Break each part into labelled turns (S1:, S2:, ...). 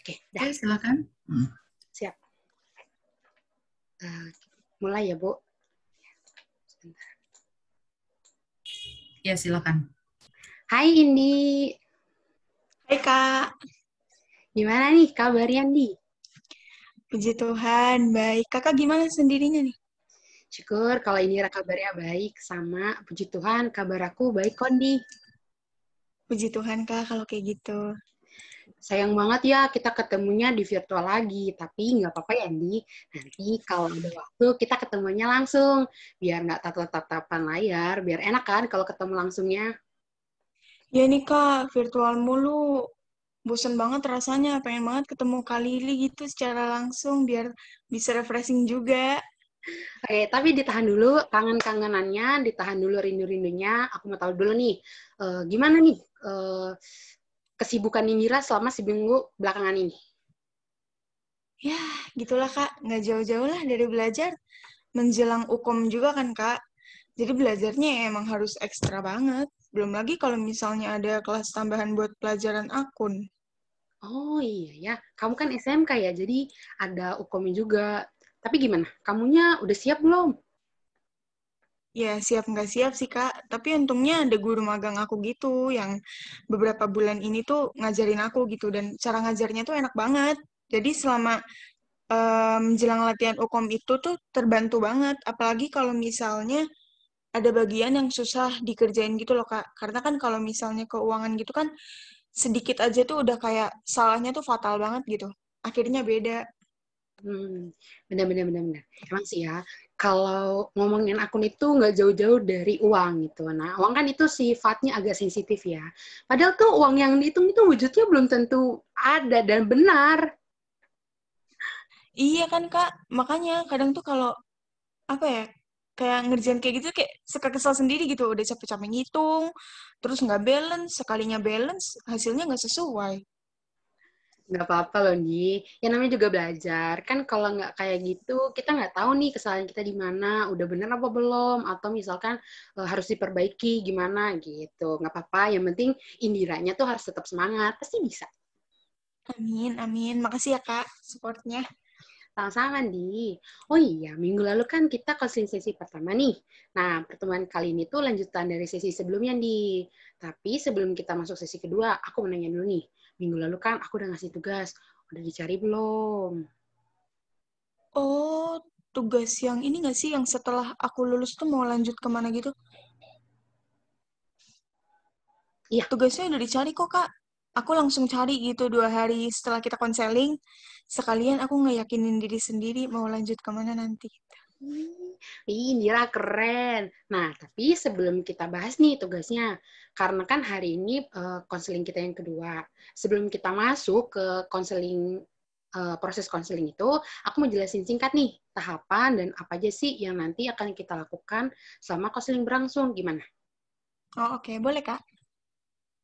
S1: Oke, dah.
S2: Oke, silakan.
S1: Siap. Mulai ya, Bu. Sebentar.
S2: Ya, silakan.
S1: Hai Indi.
S3: Hai Kak,
S1: Gimana nih kabarnya, Indi?
S3: puji Tuhan, baik. Kakak gimana sendirinya nih?
S1: Syukur kalau Indira kabarnya baik. Sama, puji Tuhan, kabar aku baik kok, Indi.
S3: Puji Tuhan Kak, kalau kayak gitu.
S1: Sayang banget ya kita ketemunya di virtual lagi. Tapi nggak apa-apa ya, Indi. Nanti kalau ada waktu kita ketemunya langsung. Biar nggak tatap-tatapan layar. Biar enak kan kalau ketemu langsungnya.
S3: Ya nih Kak, virtual mulu. Bosen banget rasanya, pengen banget ketemu Kak Lili gitu secara langsung, biar bisa refreshing juga.
S1: Oke, tapi ditahan dulu kangen-kangenannya, ditahan dulu rindu-rindunya. Aku mau tahu dulu nih, gimana nih kesibukan Indira selama seminggu belakangan ini?
S3: Ya, gitulah Kak, nggak jauh-jauh lah dari belajar. Menjelang UKOM juga kan Kak, jadi belajarnya ya emang harus ekstra banget. Belum lagi kalau misalnya ada kelas tambahan buat pelajaran akun.
S1: Oh iya ya, kamu kan SMK ya, jadi ada UKOM juga. Tapi gimana? Kamunya udah siap belum?
S3: Ya, siap nggak siap sih, Kak. Tapi untungnya ada guru magang aku gitu, yang beberapa bulan ini tuh ngajarin aku gitu, dan cara ngajarnya tuh enak banget. Jadi selama menjelang latihan UKOM itu tuh terbantu banget. Apalagi kalau misalnya ada bagian yang susah dikerjain gitu loh, Kak. Karena kan kalau misalnya keuangan gitu kan, sedikit aja tuh udah kayak salahnya tuh fatal banget gitu. Akhirnya beda.
S1: Benar-benar benar-benar. Emang sih ya, kalau ngomongin akun itu nggak jauh-jauh dari uang gitu. Nah, uang kan itu sifatnya agak sensitif ya. Padahal tuh uang yang dihitung itu wujudnya belum tentu ada dan benar.
S3: Iya kan, Kak. Makanya kadang tuh kalau apa ya, kayak ngerjain kayak gitu kayak suka kesel sendiri gitu, udah capek-capek ngitung terus nggak balance, sekalinya balance hasilnya nggak sesuai.
S1: Nggak apa-apa loh, Di. Ya namanya juga belajar. Kan kalau nggak kayak gitu, kita nggak tahu nih kesalahan kita di mana, udah bener apa belum, atau misalkan harus diperbaiki gimana gitu. Nggak apa-apa, yang penting Indiranya tuh harus tetap semangat. Pasti bisa.
S3: Amin amin, makasih ya Kak supportnya.
S1: Sama-sama, Di. Oh iya, minggu lalu kan kita konseling sesi pertama nih. Nah, pertemuan kali ini tuh lanjutan dari sesi sebelumnya, Di. Tapi sebelum kita masuk sesi kedua, aku mau nanya dulu nih. Minggu lalu kan aku udah ngasih tugas. Udah dicari belum?
S3: Oh, tugas yang ini nggak sih, yang setelah aku lulus tuh mau lanjut kemana gitu?
S1: Iya.
S3: Tugasnya udah dicari kok Kak, aku langsung cari gitu 2 hari setelah kita konseling, sekalian aku ngeyakinin diri sendiri mau lanjut kemana nanti.
S1: Indira keren. Nah, tapi sebelum kita bahas nih tugasnya, karena kan hari ini konseling kita yang kedua. Sebelum kita masuk ke konseling proses konseling itu, aku mau jelasin singkat nih tahapan dan apa aja sih yang nanti akan kita lakukan selama konseling berlangsung. Gimana?
S3: Oh oke, boleh Kak.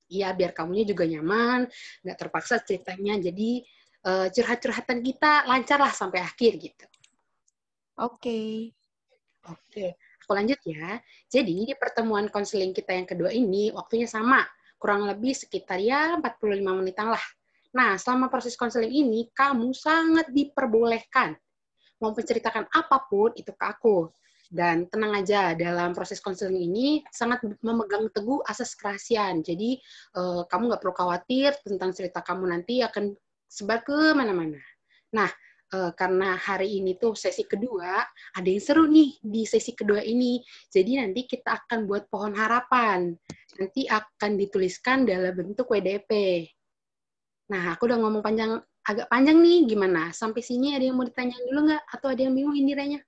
S1: Iya, biar kamunya juga nyaman, nggak terpaksa ceritanya. Jadi curhat-curhatan kita lancar lah sampai akhir gitu.
S3: Oke.
S1: Oke, aku lanjut ya. Jadi di pertemuan konseling kita yang kedua ini waktunya sama, kurang lebih sekitar ya 45 menitan lah. Nah, selama proses konseling ini kamu sangat diperbolehkan mau menceritakan apapun itu ke aku. Dan tenang aja, dalam proses konseling ini sangat memegang teguh asas kerahasiaan. Jadi kamu nggak perlu khawatir tentang cerita kamu nanti akan sebar ke mana-mana. Nah, karena hari ini tuh sesi kedua, ada yang seru nih di sesi kedua ini. Jadi nanti kita akan buat pohon harapan. Nanti akan dituliskan dalam bentuk WDP. Nah, aku udah ngomong agak panjang nih. Gimana? Sampai sini ada yang mau ditanyain dulu nggak? Atau ada yang bingung Indiranya?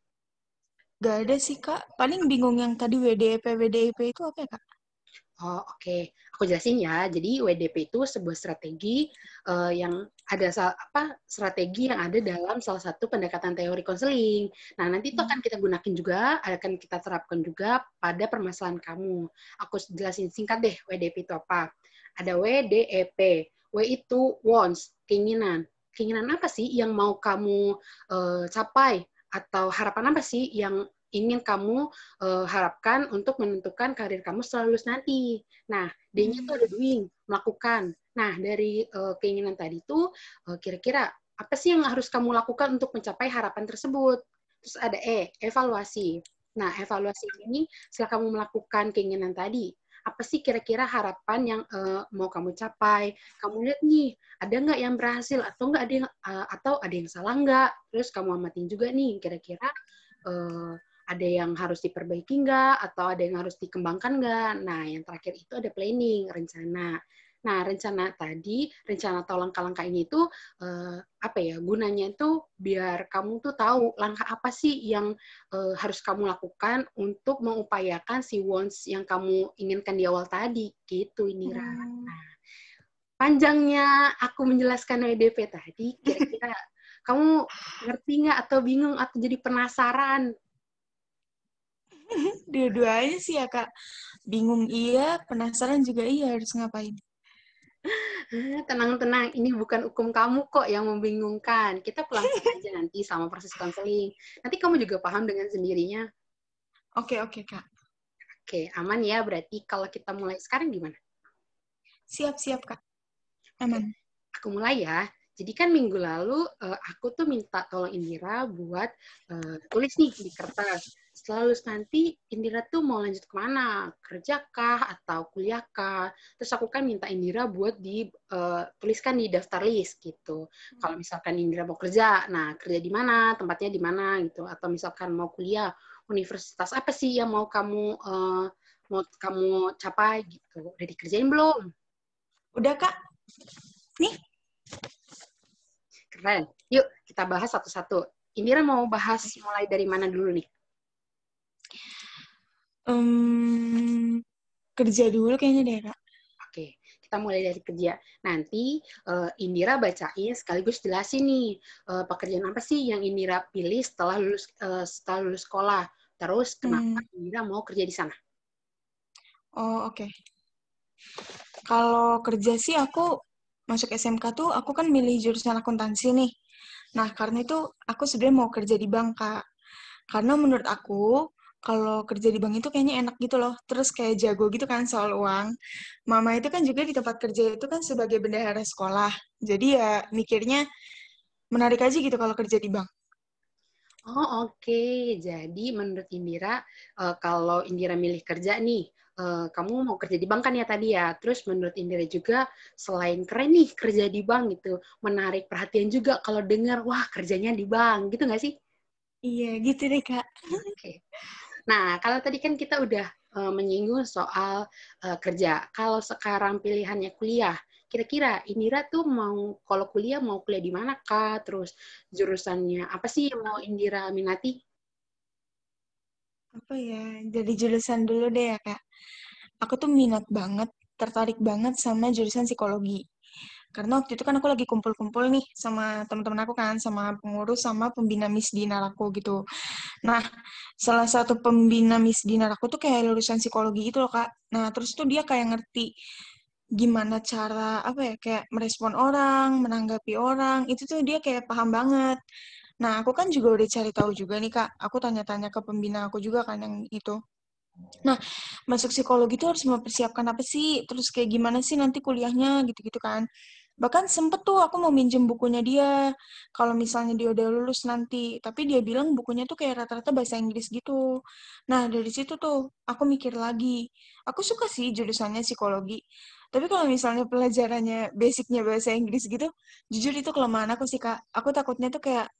S3: Gak ada sih Kak, paling bingung yang tadi WDP itu apa ya Kak?
S1: Oh, oke. Aku jelasin ya. Jadi WDP itu sebuah strategi yang ada strategi yang ada dalam salah satu pendekatan teori konseling. Nah, nanti itu akan kita gunakan juga, akan kita terapkan juga pada permasalahan kamu. Aku jelasin singkat deh WDP itu apa. Ada WDEP. W itu wants, keinginan. Keinginan apa sih yang mau kamu capai? Atau harapan apa sih yang ingin kamu harapkan untuk menentukan karir kamu setelah lulus nanti. Nah, D-nya tuh ada doing, melakukan. Nah, dari keinginan tadi tuh kira-kira apa sih yang harus kamu lakukan untuk mencapai harapan tersebut? Terus ada E, evaluasi. Nah, evaluasi ini setelah kamu melakukan keinginan tadi, apa sih kira-kira harapan yang mau kamu capai? Kamu lihat nih, ada nggak yang berhasil atau nggak ada yang atau ada yang salah nggak? Terus kamu amatin juga nih, kira-kira ada yang harus diperbaiki nggak atau ada yang harus dikembangkan nggak? Nah, yang terakhir itu ada planning, rencana. Nah, rencana tadi, rencana atau langkah-langkah ini tuh apa ya? Gunanya itu biar kamu tuh tahu langkah apa sih yang harus kamu lakukan untuk mengupayakan si wants yang kamu inginkan di awal tadi, gitu Indira. Nah, panjangnya aku menjelaskan WDP tadi, kira-kira kamu ngerti nggak atau bingung atau jadi penasaran?
S3: Dua-duanya sih ya, Kak. Bingung iya, penasaran juga iya harus ngapain.
S1: Tenang-tenang, ini bukan hukum kamu kok yang membingungkan. Kita pelan-pelan aja nanti sama proses konseling. Nanti kamu juga paham dengan sendirinya.
S3: Oke, oke, Kak.
S1: Oke, aman ya. Berarti kalau kita mulai sekarang gimana?
S3: Siap-siap, Kak.
S1: Oke,
S3: Aman.
S1: aku mulai ya. Jadi kan minggu lalu aku tuh minta tolong Indira buat tulis nih di kertas. Setelah lulus nanti Indira tuh mau lanjut kemana? Kerja kah atau kuliah kah? Terus aku kan minta Indira buat dituliskan di daftar list gitu. Kalau misalkan Indira mau kerja, nah kerja di mana? Tempatnya di mana gitu? Atau misalkan mau kuliah, universitas apa sih yang mau kamu capai gitu? Udah dikerjain belum?
S3: Udah, Kak? Nih,
S1: Keren. Yuk, kita bahas satu-satu. Indira mau bahas mulai dari mana dulu nih?
S3: em, kerja dulu kayaknya deh, Kak.
S1: Oke, kita mulai dari kerja. Nanti Indira bacain sekaligus jelasin nih pekerjaan apa sih yang Indira pilih setelah lulus sekolah. Terus kenapa
S3: Hmm.
S1: Indira mau kerja di sana?
S3: Oh, oke. Kalau kerja sih aku masuk SMK tuh aku kan milih jurusan akuntansi nih. Nah, karena itu aku sebenarnya mau kerja di bank, Kak. Karena menurut aku, kalau kerja di bank itu kayaknya enak gitu loh. Terus kayak jago gitu kan soal uang. Mama itu kan juga di tempat kerja itu kan sebagai bendahara sekolah. Jadi ya mikirnya menarik aja gitu kalau kerja di bank.
S1: Oh oke, jadi menurut Indira, kalau Indira milih kerja nih, kamu mau kerja di bank kan ya tadi ya, terus menurut Indira juga selain keren nih kerja di bank gitu, menarik perhatian juga kalau dengar, wah kerjanya di bank, gitu nggak sih?
S3: Iya, gitu deh, Kak.
S1: Oke. Nah, kalau tadi kan kita udah menyinggung soal kerja, kalau sekarang pilihannya kuliah, kira-kira Indira tuh kalau kuliah mau kuliah di mana Kak? Terus jurusannya apa sih yang mau Indira minati?
S3: Apa ya, dari jurusan dulu deh ya, Kak. Aku tuh minat banget, tertarik banget sama jurusan psikologi. Karena waktu itu kan aku lagi kumpul-kumpul nih sama teman-teman aku kan, sama pengurus, sama pembina Miss Dinar aku gitu. Nah, salah satu pembina Miss Dinar aku tuh kayak lulusan psikologi gitu loh, Kak. Nah, terus tuh dia kayak ngerti gimana cara, apa ya, kayak merespon orang, menanggapi orang, itu tuh dia kayak paham banget. Nah, aku kan juga udah cari tahu juga nih, Kak. Aku tanya-tanya ke pembina aku juga kan yang itu. Nah, masuk psikologi itu harus mempersiapkan apa sih? Terus kayak gimana sih nanti kuliahnya gitu-gitu kan. Bahkan sempet tuh aku mau minjem bukunya dia. Kalau misalnya dia udah lulus nanti. Tapi dia bilang bukunya tuh kayak rata-rata bahasa Inggris gitu. Nah, dari situ tuh aku mikir lagi. Aku suka sih jurusannya psikologi. Tapi kalau misalnya pelajarannya basicnya bahasa Inggris gitu, jujur itu kelemahan aku sih, Kak. Aku takutnya tuh kayak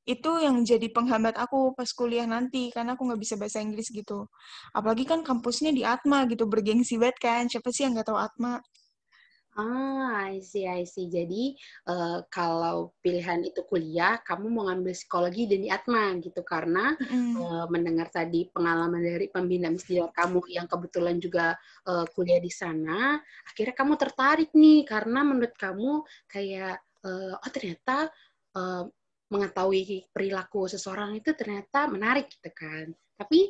S3: itu yang jadi penghambat aku pas kuliah nanti karena aku nggak bisa bahasa Inggris gitu. Apalagi kan kampusnya di Atma gitu, bergengsi banget kan. Siapa sih yang nggak tahu Atma?
S1: I see, I see. Jadi, kalau pilihan itu kuliah, kamu mau ngambil psikologi dan di Atma gitu, karena
S3: Mm-mm.
S1: mendengar tadi pengalaman dari pembina misdial kamu yang kebetulan juga kuliah di sana, akhirnya kamu tertarik nih, karena menurut kamu kayak, oh ternyata uh, mengetahui perilaku seseorang itu ternyata menarik gitu kan. Tapi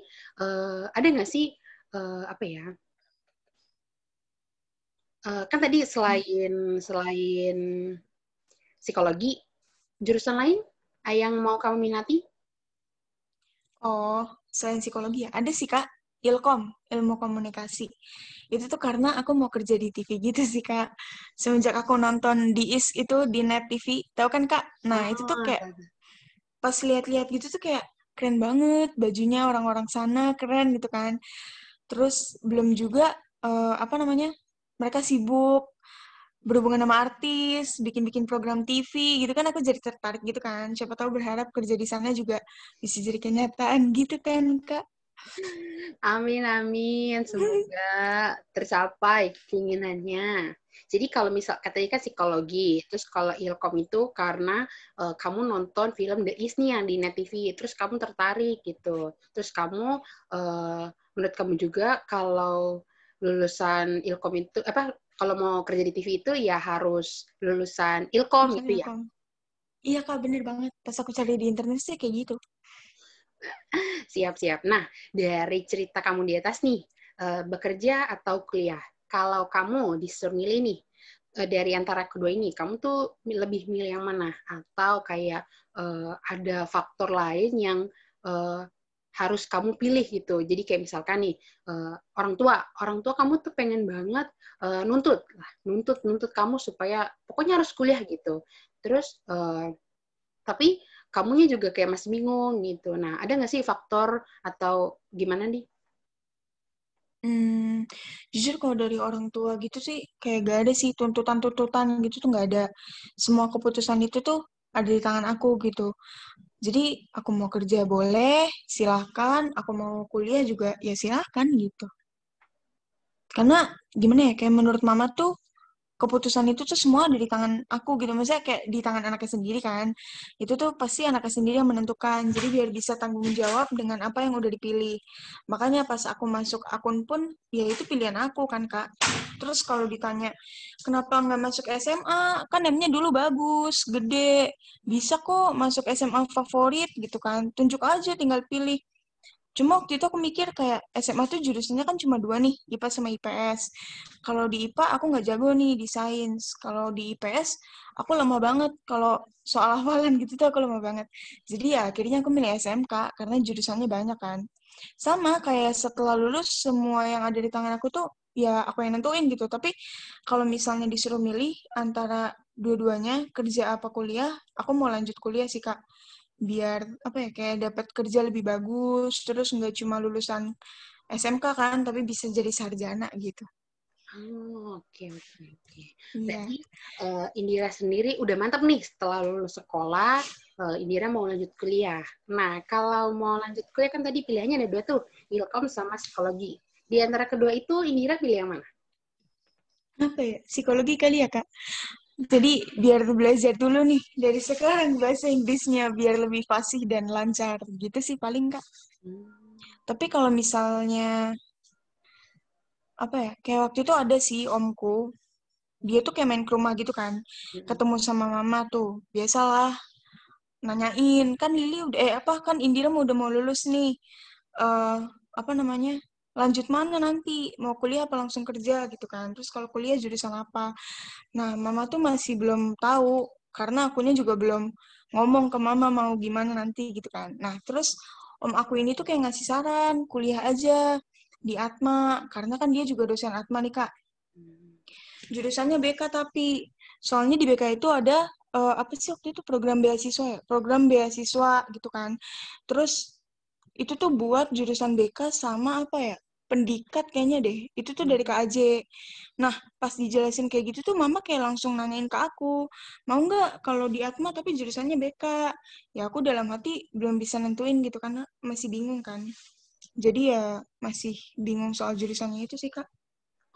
S1: ada nggak sih, apa ya, kan tadi selain psikologi, jurusan lain yang mau kamu minati?
S3: Oh. selain psikologi ya, ada sih Kak, Ilkom, ilmu komunikasi. Itu tuh karena aku mau kerja di TV gitu sih Kak. Semenjak aku nonton di IS itu di Net TV, tahu kan Kak? Nah, itu tuh
S1: Oh,
S3: kayak pas lihat-lihat gitu tuh kayak keren banget bajunya orang-orang sana keren gitu kan. Terus belum juga apa namanya? Mereka sibuk berhubungan sama artis, bikin-bikin program TV gitu kan aku jadi tertarik gitu kan. Siapa tahu berharap kerja di sana juga bisa jadi kenyataan gitu kan, Kak.
S1: amin, amin. Semoga tercapai keinginannya. Jadi kalau misal katanya kan psikologi, terus kalau ilkom itu karena kamu nonton film The Is nih yang di Net TV, terus kamu tertarik gitu. Terus kamu menurut kamu juga kalau lulusan ilkom itu apa kalau mau kerja di TV itu ya harus lulusan ilkom
S3: Jurusan
S1: gitu ya.
S3: Ilkom. Iya, Kak, bener banget. Pas aku cari di internet sih kayak gitu.
S1: Siap-siap. Nah, dari cerita kamu di atas nih, bekerja atau kuliah? Kalau kamu disuruh milih nih, dari antara kedua ini, kamu tuh lebih milih yang mana? Atau kayak ada faktor lain yang eh, harus kamu pilih gitu. Jadi kayak misalkan nih, orang tua kamu tuh pengen banget nuntut kamu supaya pokoknya harus kuliah gitu. Terus tapi kamunya juga kayak masih bingung gitu. Nah, ada nggak sih faktor atau gimana nih?
S3: Hmm, jujur kalau dari orang tua gitu sih kayak gak ada sih tuntutan-tuntutan gitu tuh gak ada. Semua keputusan itu tuh ada di tangan aku gitu. Jadi aku mau kerja boleh, silahkan. Aku mau kuliah juga ya silahkan gitu. Karena gimana ya, kayak menurut mama tuh keputusan itu tuh semua ada di tangan aku gitu. Maksudnya kayak di tangan anaknya sendiri kan. Itu tuh pasti anaknya sendiri yang menentukan. Jadi biar bisa tanggung jawab dengan apa yang udah dipilih. Makanya pas aku masuk akun pun, ya itu pilihan aku kan Kak. Terus kalau ditanya, kenapa nggak masuk SMA? Kan namanya dulu bagus, gede. Bisa kok masuk SMA favorit gitu kan. Tunjuk aja, tinggal pilih. Cuma waktu itu aku mikir kayak SMA tuh jurusannya kan cuma dua nih, IPA sama IPS. Kalau di IPA aku nggak jago nih di sains. Kalau di IPS aku lemah banget. Kalau soal hafalan gitu tuh aku lemah banget. Jadi ya akhirnya aku milih SMK karena jurusannya banyak kan. Sama kayak setelah lulus semua yang ada di tangan aku tuh ya aku yang nentuin gitu. Tapi kalau misalnya disuruh milih antara dua-duanya kerja apa kuliah, aku mau lanjut kuliah sih Kak biar apa ya kayak dapat kerja lebih bagus terus nggak cuma lulusan SMK kan tapi bisa jadi sarjana gitu.
S1: Oh, oke, oke, oke.
S3: Iya.
S1: Berarti Indira sendiri udah mantap nih setelah lulus sekolah, Indira mau lanjut kuliah. Nah, kalau mau lanjut kuliah kan tadi pilihannya ada dua tuh, Ilkom sama psikologi. Di antara kedua itu Indira pilih yang mana?
S3: Apa ya psikologi kali ya Kak, jadi biar belajar dulu nih dari sekarang bahasa Inggrisnya biar lebih fasih dan lancar gitu sih paling Kak.
S1: Hmm.
S3: Tapi kalau misalnya apa ya kayak waktu itu ada sih omku dia tuh kayak main ke rumah gitu kan
S1: Mm-mm.
S3: ketemu sama mama tuh biasalah nanyain kan Lili udah apa kan Indira udah mau lulus nih eh apa namanya lanjut mana nanti mau kuliah apa langsung kerja gitu kan terus kalau kuliah jurusan apa nah mama tuh masih belum tahu karena akunya juga belum ngomong ke mama mau gimana nanti gitu kan nah terus om aku ini tuh kayak ngasih saran kuliah aja di Atma karena kan dia juga dosen Atma nih Kak jurusannya BK tapi soalnya di BK itu ada apa sih waktu itu program beasiswa ya program beasiswa gitu kan terus itu tuh buat jurusan BK sama apa ya pendikat kayaknya deh itu tuh dari
S1: Hmm.
S3: KAJ nah pas dijelasin kayak gitu tuh mama kayak langsung nanyain ke aku mau nggak kalau di Atma tapi jurusannya BK ya aku dalam hati belum bisa nentuin gitu karena masih bingung kan jadi ya masih bingung soal jurusannya itu sih Kak.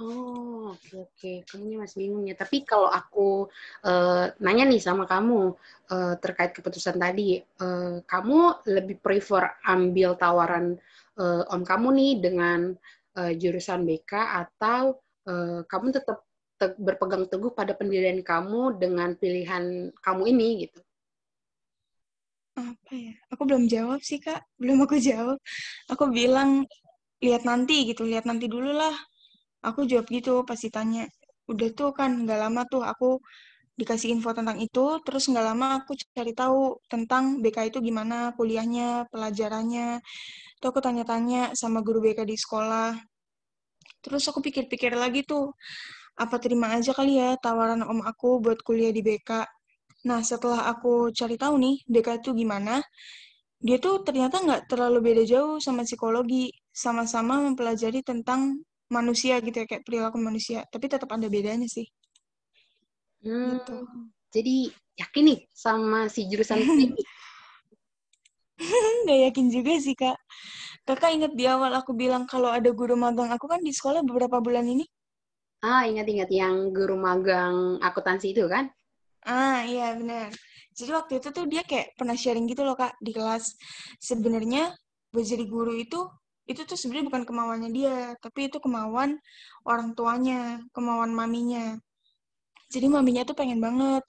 S1: Oh, oke, oke. Kamunya masih bingung ya. Tapi kalau aku nanya nih sama kamu terkait keputusan tadi, kamu lebih prefer ambil tawaran om kamu nih dengan jurusan BK atau kamu tetap berpegang teguh pada pendirian kamu dengan pilihan kamu ini gitu?
S3: Apa ya? Aku belum jawab sih, Kak. Belum aku jawab. Aku bilang, lihat nanti gitu, lihat nanti dulu lah. Aku jawab gitu pas ditanya. Udah tuh kan, nggak lama tuh aku dikasih info tentang itu, terus nggak lama aku cari tahu tentang BK itu gimana kuliahnya, pelajarannya. Tuh aku tanya-tanya sama guru BK di sekolah. Terus aku pikir-pikir lagi tuh, apa terima aja kali ya tawaran om aku buat kuliah di BK. Nah, setelah aku cari tahu nih BK itu gimana, dia tuh ternyata nggak terlalu beda jauh sama psikologi. Sama-sama mempelajari tentang manusia gitu ya, kayak perilaku manusia. Tapi tetap ada bedanya sih, gitu.
S1: Jadi yakin nih sama si jurusan ini?
S3: Nggak yakin juga sih, Kak. Kakak ingat di awal aku bilang kalau ada guru magang aku kan di sekolah beberapa bulan ini?
S1: Ingat-ingat yang guru magang akuntansi itu kan?
S3: Iya benar. Jadi waktu itu tuh dia kayak pernah sharing gitu loh Kak di kelas. Sebenarnya buat jadi guru itu tuh sebenarnya bukan kemauannya dia, tapi itu kemauan orang tuanya, kemauan maminya. Jadi maminya tuh pengen banget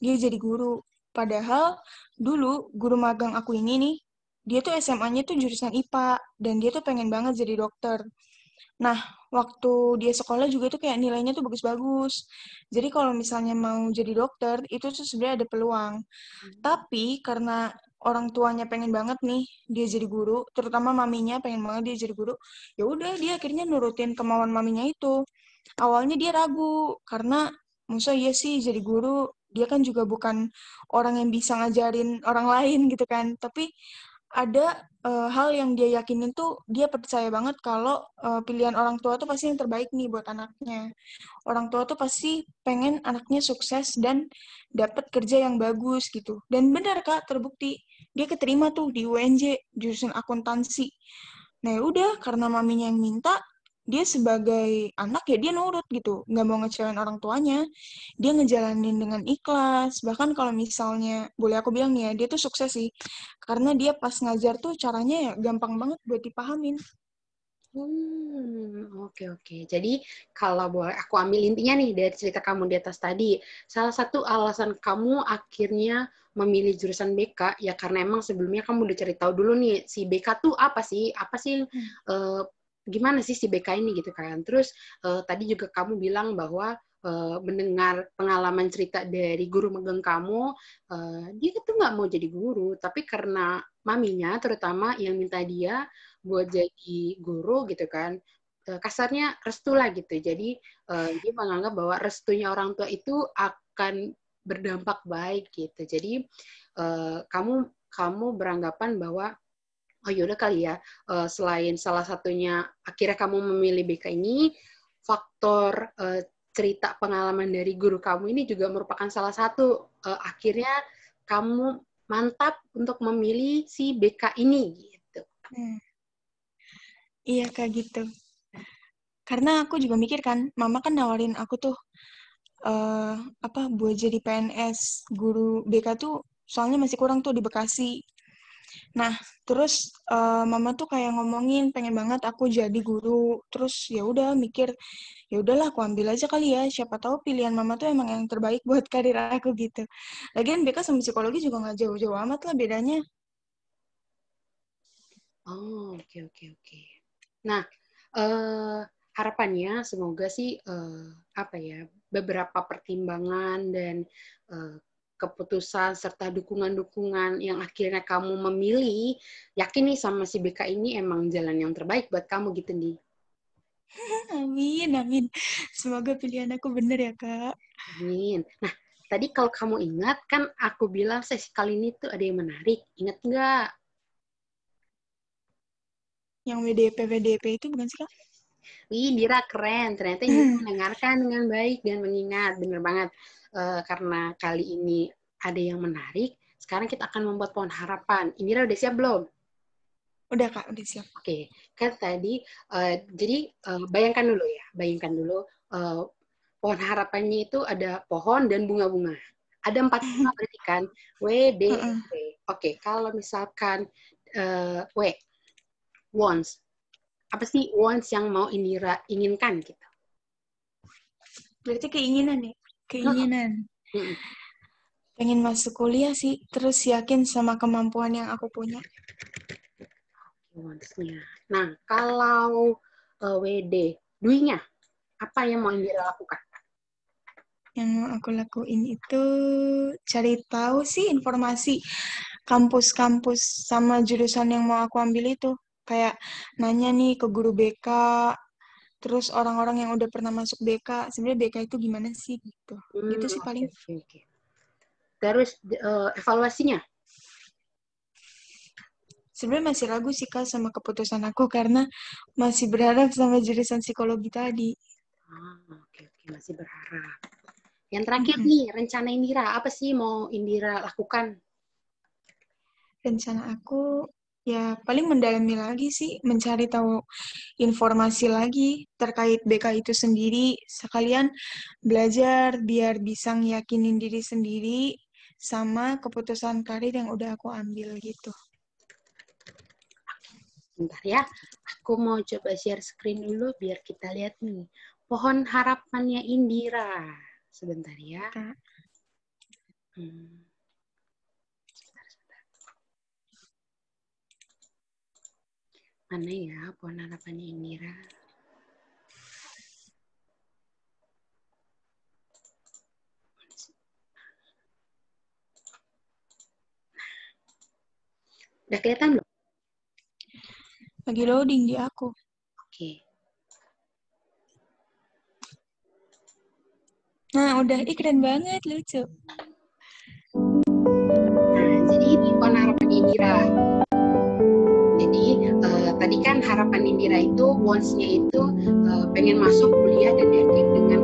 S3: dia jadi guru. Padahal dulu guru magang aku ini nih, dia tuh SMA-nya tuh jurusan IPA dan dia tuh pengen banget jadi dokter. Nah, waktu dia sekolah juga tuh kayak nilainya tuh bagus-bagus. Jadi kalau misalnya mau jadi dokter, itu tuh sebenarnya ada peluang. Tapi karena orang tuanya pengen banget nih dia jadi guru, terutama maminya pengen banget dia jadi guru, ya udah dia akhirnya nurutin kemauan maminya itu. Awalnya dia ragu karena masa iya sih jadi guru, dia kan juga bukan orang yang bisa ngajarin orang lain gitu kan. Tapi ada hal yang dia yakinin tuh dia percaya banget kalau pilihan orang tua tuh pasti yang terbaik nih buat anaknya. Orang tua tuh pasti pengen anaknya sukses dan dapat kerja yang bagus gitu. Dan benar Kak, terbukti. Dia keterima tuh di UNJ, jurusan akuntansi. Nah ya udah, karena maminya yang minta, dia sebagai anak ya dia nurut gitu. Nggak mau ngecewain orang tuanya. Dia ngejalanin dengan ikhlas. Bahkan kalau misalnya, boleh aku bilang nih ya, dia tuh sukses sih. Karena dia pas ngajar tuh caranya ya gampang banget buat dipahamin.
S1: Oke oke. Jadi kalau boleh aku ambil intinya nih dari cerita kamu di atas tadi, salah satu alasan kamu akhirnya memilih jurusan BK ya karena emang sebelumnya kamu udah cari tahu dulu nih si BK tuh apa sih? Apa sih gimana sih si BK ini gitu kan. Terus tadi juga kamu bilang bahwa mendengar pengalaman cerita dari guru magang kamu, dia tuh nggak mau jadi guru, tapi karena maminya terutama yang minta dia buat jadi guru gitu kan, kasarnya restu lah gitu. Jadi dia menganggap bahwa restunya orang tua itu akan berdampak baik gitu. Jadi kamu kamu beranggapan bahwa oh yaudah kali ya, selain salah satunya akhirnya kamu memilih BK ini, faktor cerita pengalaman dari guru kamu ini juga merupakan salah satu akhirnya kamu mantap untuk memilih si BK ini gitu.
S3: Hmm. Iya Kak gitu. Karena aku juga mikir kan, mama kan nawarin aku tuh eh apa buat jadi PNS guru BK tuh soalnya masih kurang tuh di Bekasi. Nah, terus mama tuh kayak ngomongin pengen banget aku jadi guru. Terus ya udah mikir, ya udahlah aku ambil aja kali ya. Siapa tahu pilihan mama tuh emang yang terbaik buat karir aku gitu. Lagian BK sama psikologi juga nggak jauh-jauh amat lah bedanya.
S1: Oh, oke oke oke. Nah, harapannya semoga sih apa ya beberapa pertimbangan dan eh, keputusan serta dukungan-dukungan yang akhirnya kamu memilih, yakin nih sama si BK ini emang jalan yang terbaik buat kamu gitu nih.
S3: Amin, amin. Semoga pilihan aku bener ya, Kak.
S1: Amin. Nah, tadi kalau kamu ingat kan aku bilang sesi kali ini tuh ada yang menarik. Ingat nggak?
S3: Yang WDP itu bukan sih, Kak?
S1: Wih, Dira keren. Ternyata Indira mendengarkan dengan baik dan mengingat. Bener banget. Karena kali ini ada yang menarik, sekarang kita akan membuat pohon harapan. Indira udah siap belum?
S3: Udah, Kak, udah siap.
S1: Oke, kan tadi, jadi bayangkan dulu ya, bayangkan dulu eh, pohon harapannya itu ada pohon dan bunga-bunga. Ada 4 bunga berarti kan, W, D,
S3: Heeh.
S1: W. Oke, kalau misalkan W, wants. Apa sih wants yang mau Indira inginkan gitu?
S3: Berarti keinginan ya? Keinginan.
S1: Mm-mm.
S3: Pengen masuk kuliah sih, terus yakin sama kemampuan yang aku punya.
S1: Wants-nya. Nah, kalau WD, duinya, apa yang mau Indira lakukan?
S3: Yang mau aku lakuin itu cari tahu sih informasi kampus-kampus sama jurusan yang mau aku ambil itu. Kayak nanya nih ke guru BK, terus orang-orang yang udah pernah masuk BK, sebenarnya BK itu gimana sih gitu. Gitu sih
S1: Oke,
S3: paling.
S1: oke, oke. Terus evaluasinya?
S3: Sebenarnya masih ragu sih Kak sama keputusan aku karena masih berharap sama jurusan psikologi tadi.
S1: Oke, oke, masih berharap. Yang terakhir
S3: Mm-mm.
S1: nih, rencana Indira. Apa sih mau Indira lakukan?
S3: Rencana aku ya paling mendalami lagi sih, mencari tahu informasi lagi terkait BK itu sendiri, sekalian belajar biar bisa ngiyakinin diri sendiri sama keputusan karir yang udah aku ambil gitu.
S1: Bentar ya, aku mau coba share screen dulu biar kita lihat nih. Pohon harapannya Indira. Sebentar ya.
S3: Kak,
S1: Hmm, sebentar, sebentar. Mana ya pohon harapannya Indira? Udah kelihatan belum?
S3: lagi loading di aku.
S1: Oke.
S3: Nah, udah, keren banget, lucu.
S1: Nah, jadi ini pohon harapannya Indira. Jadi tadi kan harapan Indira itu wants-nya itu pengen masuk kuliah dan yakin dengan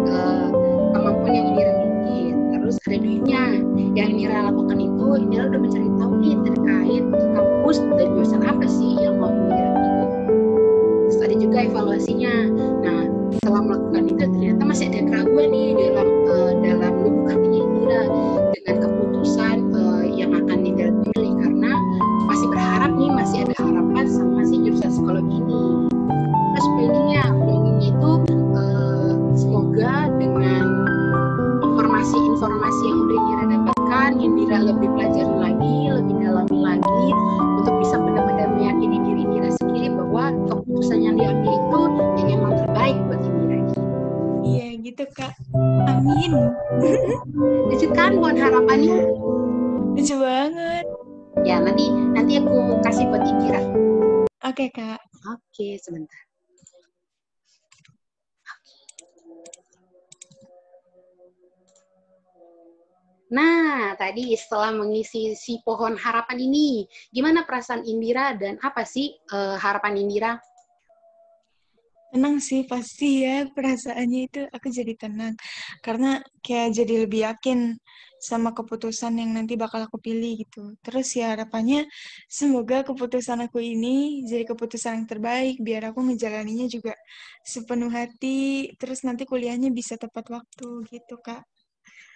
S1: kemampuan yang Indira miliki. Terus ada duitnya. Yang Indira lakukan itu Indira udah mencari tahu nih terkait kampus dan jurusan apa sih yang mau Indira pilih. Terus ada juga evaluasinya. Nah, setelah melakukan itu ternyata masih ada keraguan nih dalam lubuk hatinya Indira dengan keputusan yang akan Indira pilih karena masih berharap nih masih ada harapan sama si jurusan psikologi ini. Terus planningnya itu semoga dengan informasi-informasi yang udah Indira dapatkan, Indira lebih pelajari lagi, lebih dalami lagi untuk bisa benar-benar meyakini diri Indira sendiri bahwa keputusan yang diambil itu yang emang terbaik buat Indira.
S3: Iya, gitu, Kak. Amin.
S1: Lucu kan buat harapannya?
S3: Lucu banget.
S1: Ya, nanti aku kasih buat Indira.
S3: Oke, Kak.
S1: Oke, sebentar. Nah, tadi setelah mengisi si pohon harapan ini, gimana perasaan Indira dan apa sih harapan Indira?
S3: Tenang sih, pasti ya perasaannya itu aku jadi tenang. Karena kayak jadi lebih yakin sama keputusan yang nanti bakal aku pilih gitu. Terus ya harapannya semoga keputusan aku ini jadi keputusan yang terbaik biar aku ngejalaninya juga sepenuh hati. Terus nanti kuliahnya bisa tepat waktu gitu, Kak.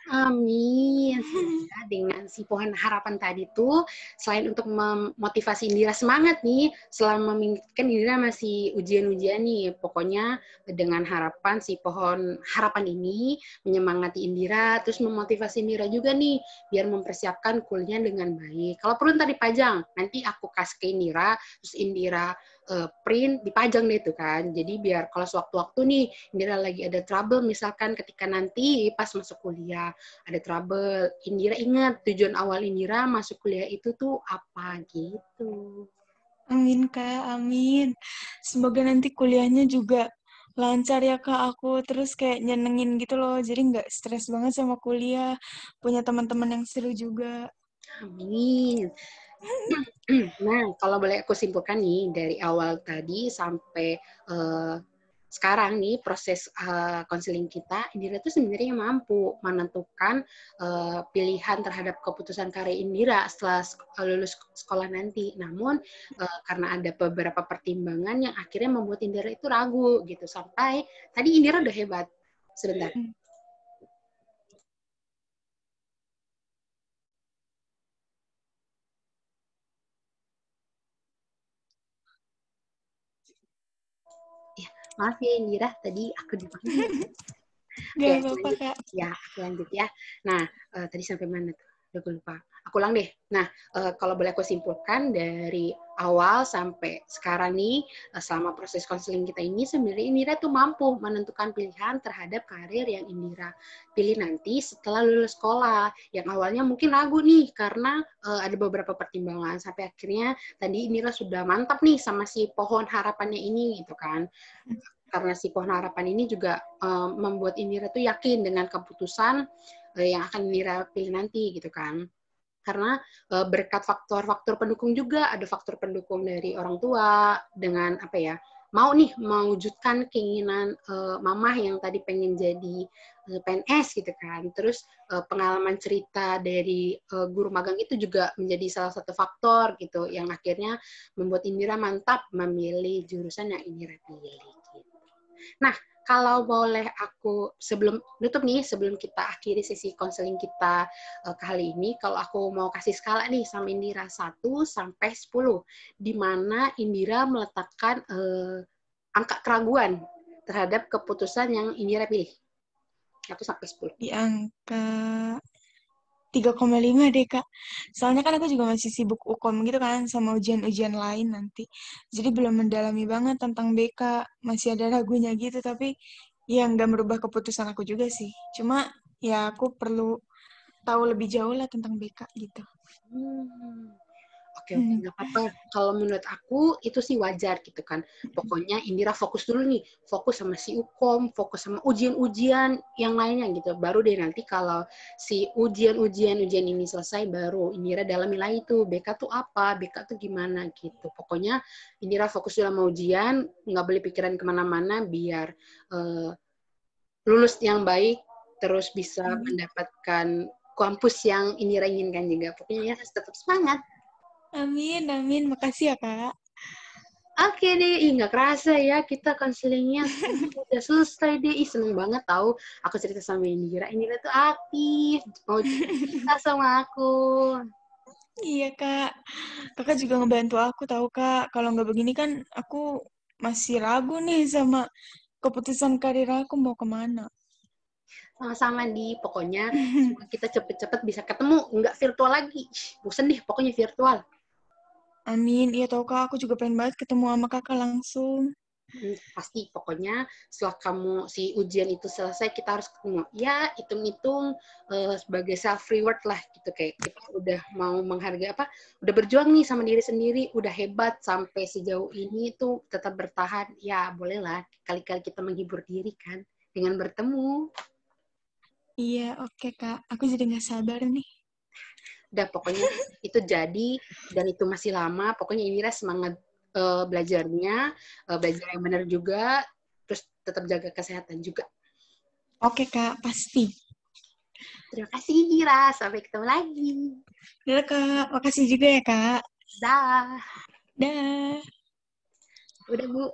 S1: Amin. Semoga dengan si pohon harapan tadi tuh, selain untuk memotivasi Indira semangat nih, selama kan Indira masih ujian-ujian nih, pokoknya dengan harapan si pohon harapan ini menyemangati Indira, terus memotivasi Indira juga nih, biar mempersiapkan kuliah dengan baik. Kalau perlu ntar dipajang, nanti aku kasih ke Indira, terus Indira print dipajang deh itu kan. Jadi biar kalau sewaktu-waktu nih Indira lagi ada trouble misalkan ketika nanti pas masuk kuliah ada trouble. Indira ingat tujuan awal Indira masuk kuliah itu tuh apa gitu.
S3: Amin, Kak. Amin. Semoga nanti kuliahnya juga lancar ya, Kak. Aku terus kayak nyenengin gitu loh. Jadi nggak stres banget sama kuliah. Punya teman-teman yang seru juga.
S1: Amin. Nah, kalau boleh aku simpulkan nih dari awal tadi sampai uh, sekarang nih proses konseling kita, Indira itu sebenarnya mampu menentukan pilihan terhadap keputusan karir Indira setelah lulus sekolah nanti. Namun karena ada beberapa pertimbangan yang akhirnya membuat Indira itu ragu gitu sampai tadi Indira udah hebat. Sebentar. Ya, maaf ya Indira, tadi aku dipanggil.
S3: Gak
S1: Oke,
S3: apa-apa,
S1: lanjut.
S3: Kak.
S1: Ya, aku lanjut ya. Nah, tadi sampai mana tuh? Udah gue lupa. Aku ulang deh. Nah, kalau boleh aku simpulkan dari awal sampai sekarang nih, selama proses konseling kita ini, sebenarnya Indira tuh mampu menentukan pilihan terhadap karir yang Indira pilih nanti setelah lulus sekolah. Yang awalnya mungkin ragu nih, karena ada beberapa pertimbangan. Sampai akhirnya tadi Indira sudah mantap nih sama si pohon harapannya ini, gitu kan. Karena si pohon harapan ini juga membuat Indira tuh yakin dengan keputusan yang akan Indira pilih nanti, gitu kan. Karena berkat faktor-faktor pendukung juga, ada faktor pendukung dari orang tua dengan apa ya, mau nih mewujudkan keinginan mamah yang tadi pengen jadi PNS gitu kan. Terus pengalaman cerita dari guru magang itu juga menjadi salah satu faktor gitu yang akhirnya membuat Indira mantap memilih jurusan yang Indira pilih gitu. Nah, kalau boleh aku sebelum nutup nih, sebelum kita akhiri sesi konseling kita kali ini, kalau aku mau kasih skala nih sama Indira 1 sampai 10, di mana Indira meletakkan angka keraguan terhadap keputusan yang Indira pilih. 1 sampai 10.
S3: Di angka 3,5 deh, Kak. Soalnya kan aku juga masih sibuk UKOM gitu kan, sama ujian-ujian lain nanti. Jadi belum mendalami banget tentang BK. Masih ada ragunya gitu, tapi ya nggak merubah keputusan aku juga sih. Cuma ya aku perlu tahu lebih jauh lah tentang BK gitu.
S1: Oke, nggak apa-apa. Kalau menurut aku itu sih wajar gitu kan. Pokoknya Indira fokus dulu nih, fokus sama si UKOM, fokus sama ujian-ujian yang lainnya gitu. Baru deh nanti kalau si ujian ini selesai, baru Indira dalami lagi tuh BK tuh apa, BK tuh gimana gitu. Pokoknya Indira fokus dulu sama ujian, nggak boleh pikiran kemana-mana biar lulus yang baik, terus bisa mendapatkan kampus yang Indira inginkan juga. Pokoknya ya tetap semangat.
S3: Amin, amin. Makasih ya, Kak.
S1: Oke deh, nggak kerasa ya kita konselingnya udah selesai deh. Seneng banget tahu aku cerita sama Indira. Indira tuh aktif, mau cerita sama aku.
S3: Iya, Kak. Kakak juga ngebantu aku tahu, Kak. Kalau nggak begini kan aku masih ragu nih sama keputusan karir aku mau kemana.
S1: Sama-sama di, pokoknya semoga kita cepet-cepet bisa ketemu, nggak virtual lagi. Bosen deh, pokoknya virtual.
S3: Amin. Iya tahu, Kak. Aku juga pengen banget ketemu sama Kakak langsung.
S1: Pasti pokoknya setelah kamu si ujian itu selesai kita harus ketemu ya, hitung-hitung sebagai self reward lah gitu, kayak kita udah mau menghargai apa, udah berjuang nih sama diri sendiri, udah hebat sampai sejauh ini tuh tetap bertahan ya, bolehlah kali-kali kita menghibur diri kan dengan bertemu.
S3: Iya, oke, Kak. Aku jadi nggak sabar nih.
S1: Udah pokoknya itu jadi, dan itu masih lama, pokoknya Indira semangat belajarnya, belajar yang benar juga, terus tetap jaga kesehatan juga.
S3: Oke, Kak. Pasti.
S1: Terima kasih Indira, sampai ketemu lagi.
S3: Udah, Kak. Makasih juga ya, Kak.
S1: Dah.
S3: Dah.
S1: Udah Bu.